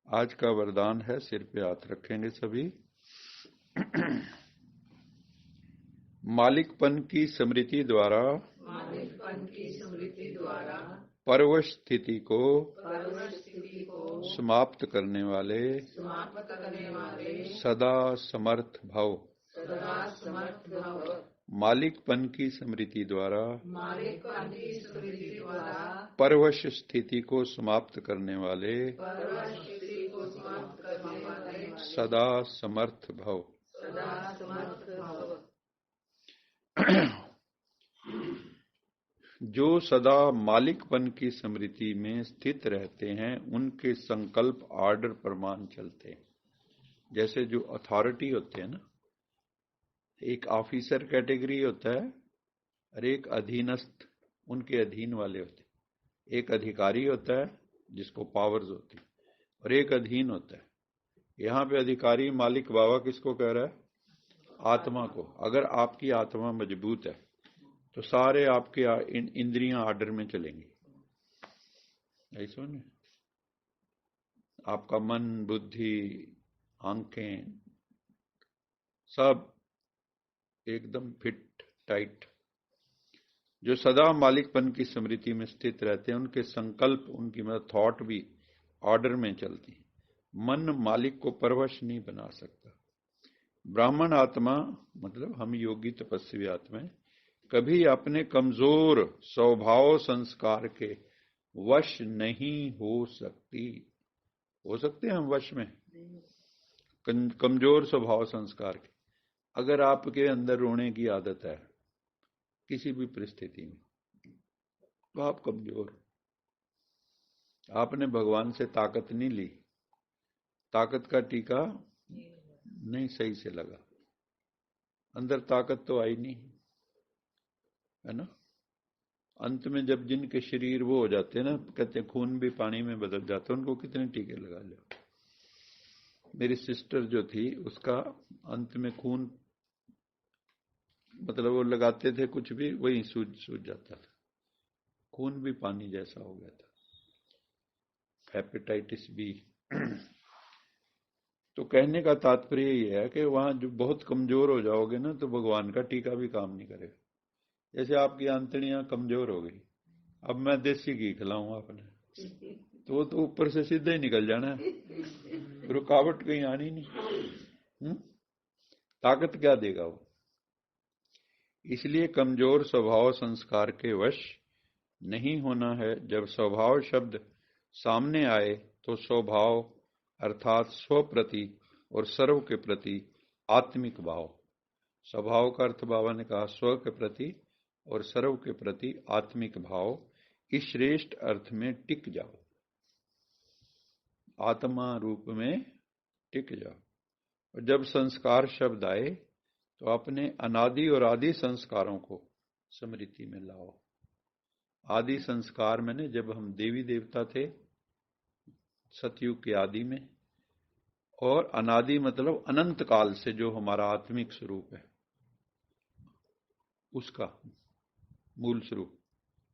आज का वरदान है, सिर पे हाथ रखेंगे सभी। मालिकपन की स्मृति द्वारा परवश स्थिति को समाप्त करने वाले सदा समर्थ भव। मालिकपन की स्मृति द्वारा परवश स्थिति को समाप्त करने वाले सदा समर्थ भव। जो सदा मालिकपन की स्मृति में स्थित रहते हैं उनके संकल्प आर्डर प्रमाण चलते हैं। जैसे जो अथॉरिटी होते हैं ना, एक ऑफिसर कैटेगरी होता है और एक अधीनस्थ, उनके अधीन वाले होते हैं। एक अधिकारी होता है जिसको पावर्स होती है और एक अधीन होता है। यहाँ पे अधिकारी मालिक बाबा किसको कह रहा है? आत्मा को। अगर आपकी आत्मा मजबूत है तो सारे आपके इंद्रियां आर्डर में चलेंगी। ऐसा नहीं, आपका मन, बुद्धि, आंखें सब एकदम फिट टाइट। जो सदा मालिकपन की स्मृति में स्थित रहते हैं उनके संकल्प, उनकी मतलब थॉट भी ऑर्डर में चलती है। मन मालिक को परवश नहीं बना सकता। ब्राह्मण आत्मा मतलब हम योगी तपस्वी आत्मा कभी अपने कमजोर स्वभाव संस्कार के वश नहीं हो सकती। हो सकते हैं हम वश में? कमजोर स्वभाव संस्कार के। अगर आपके अंदर रोने की आदत है किसी भी परिस्थिति में तो आप कमजोर। आपने भगवान से ताकत नहीं ली, ताकत का टीका नहीं सही से लगा, अंदर ताकत तो आई नहीं, है ना। अंत में जब जिनके शरीर वो हो जाते हैं ना, कहते हैं खून भी पानी में बदल जाता है, उनको कितने टीके लगा लो। मेरी सिस्टर जो थी उसका अंत में खून, मतलब वो लगाते थे कुछ भी वही सूज जाता था, खून भी पानी जैसा हो गया था, हेपेटाइटिस बी। तो कहने का तात्पर्य ये है कि वहां जो बहुत कमजोर हो जाओगे ना तो भगवान का टीका भी काम नहीं करेगा। जैसे आपकी आंतड़ियां कमजोर हो गई, अब मैं देसी घी खिलाऊं आपने तो वो तो ऊपर से सीधे ही निकल जाना है, रुकावट कहीं आनी नहीं। ताकत क्या देगा वो? इसलिए कमजोर स्वभाव संस्कार के वश नहीं होना है। जब स्वभाव शब्द सामने आए तो स्वभाव अर्थात स्व प्रति और सर्व के प्रति आत्मिक भाव। स्वभाव का अर्थ बाबा ने कहा स्व के प्रति और सर्व के प्रति आत्मिक भाव। इस श्रेष्ठ अर्थ में टिक जाओ, आत्मा रूप में टिक जाओ। और जब संस्कार शब्द आए तो अपने अनादि और आदि संस्कारों को स्मृति में लाओ। आदि संस्कार मैंने जब हम देवी देवता थे सतयुग के आदि में, और अनादि मतलब अनंत काल से जो हमारा आत्मिक स्वरूप है उसका मूल स्वरूप,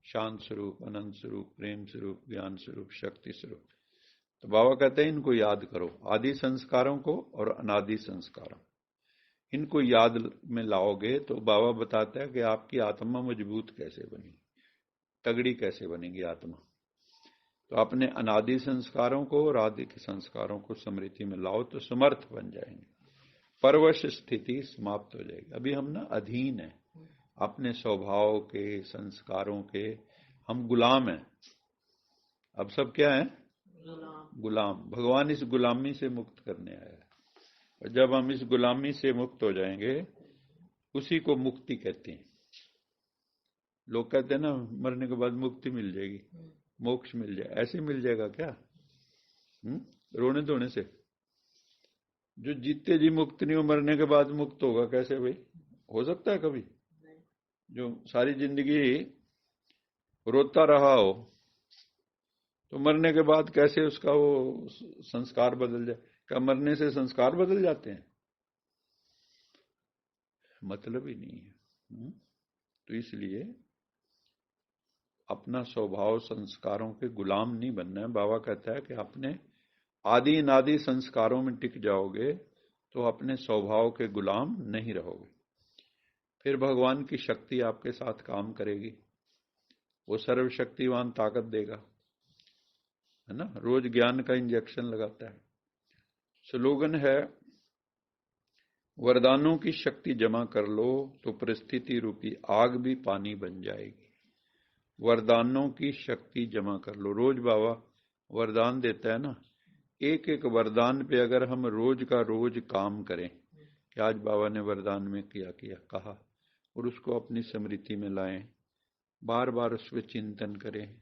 शांत स्वरूप, अनंत स्वरूप, प्रेम स्वरूप, ज्ञान स्वरूप, शक्ति स्वरूप। तो बाबा कहते हैं इनको याद करो, आदि संस्कारों को और अनादि संस्कारों, इनको याद में लाओगे तो बाबा बताता है कि आपकी आत्मा मजबूत कैसे बनी, तगड़ी कैसे बनेगी आत्मा। तो अपने अनादि संस्कारों को और आदि के संस्कारों को स्मृति में लाओ तो समर्थ बन जाएंगे, परवश स्थिति समाप्त हो जाएगी। अभी हम ना अधीन है अपने स्वभाव के, संस्कारों के, हम गुलाम हैं। अब सब क्या है? गुलाम। भगवान इस गुलामी से मुक्त करने आया है, और जब हम इस गुलामी से मुक्त हो जाएंगे उसी को मुक्ति कहते हैं। लोग कहते हैं ना मरने के बाद मुक्ति मिल जाएगी, मोक्ष मिल जाए। ऐसे मिल जाएगा क्या? रोने धोने से? जो जीते जी मुक्त नहीं हो मरने के बाद मुक्त होगा कैसे भाई? हो सकता है कभी? जो सारी जिंदगी रोता रहा हो तो मरने के बाद कैसे उसका वो संस्कार बदल जाए? क्या मरने से संस्कार बदल जाते हैं? मतलब ही नहीं है। तो इसलिए अपना स्वभाव संस्कारों के गुलाम नहीं बनना है। बाबा कहता है कि अपने आदि अनादि संस्कारों में टिक जाओगे तो अपने स्वभाव के गुलाम नहीं रहोगे। फिर भगवान की शक्ति आपके साथ काम करेगी, वो सर्वशक्तिवान ताकत देगा, है ना। रोज ज्ञान का इंजेक्शन लगाता है। स्लोगन है, वरदानों की शक्ति जमा कर लो तो परिस्थिति रूपी आग भी पानी बन जाएगी। वरदानों की शक्ति जमा कर लो। रोज बाबा वरदान देता है ना, एक एक वरदान पे अगर हम रोज का रोज काम करें कि आज बाबा ने वरदान में किया कहा, और उसको अपनी स्मृति में लाएं, बार बार उस पर चिंतन करें,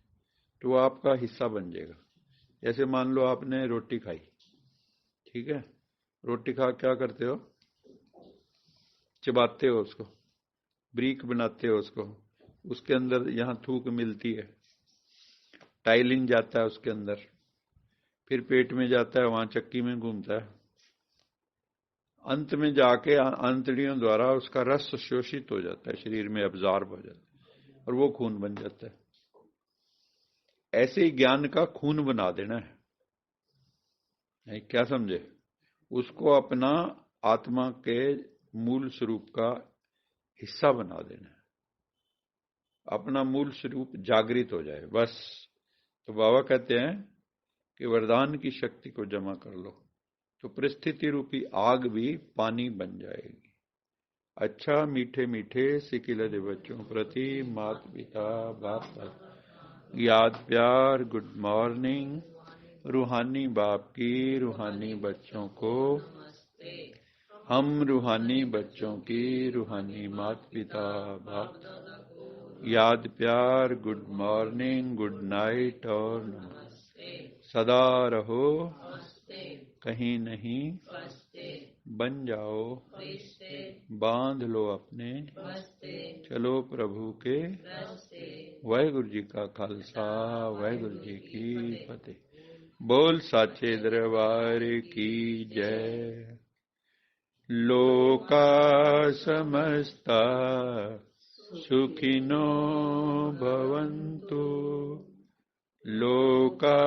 तो वो आपका हिस्सा बन जाएगा। जैसे मान लो आपने रोटी खाई, ठीक है, रोटी खा क्या करते हो, चबाते हो उसको, ब्रीक बनाते हो उसको, उसके अंदर यहां थूक मिलती है, टाइलिंग जाता है उसके अंदर, फिर पेट में जाता है, वहां चक्की में घूमता है, अंत में जाके आंतड़ियों द्वारा उसका रस शोषित हो जाता है, शरीर में अब्जॉर्ब हो जाता है और वो खून बन जाता है। ऐसे ही ज्ञान का खून बना देना है, क्या समझे, उसको अपना आत्मा के मूल स्वरूप का हिस्सा बना देना है, अपना मूल स्वरूप जागृत हो जाए बस। तो बाबा कहते हैं कि वरदान की शक्ति को जमा कर लो तो परिस्थिति रूपी आग भी पानी बन जाएगी। अच्छा मीठे मीठे सिकिलद बच्चों प्रति माता पिता बाप याद प्यार, गुड मॉर्निंग। रूहानी बाप की रूहानी बच्चों को, हम रूहानी बच्चों की रूहानी माता पिता बाप याद प्यार, गुड मॉर्निंग, गुड नाइट और सदा रहो कहीं नहीं बन जाओ, बांध लो अपने, चलो प्रभु के। वाहिगुरु जी का खालसा, वाहिगुरु जी की फतेह। बोल साचे दरबार की जय। लोका समस्ता सुखिनो भवन्तु, लोका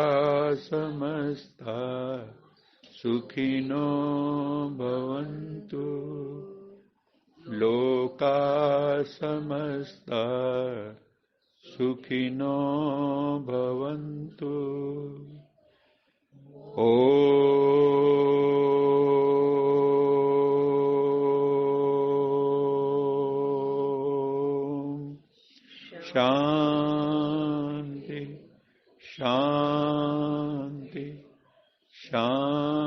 समस्ता सुखिनो भवन्तु, लोका समस्ता सुखिनो भवन्तु। शांति शांति शांति।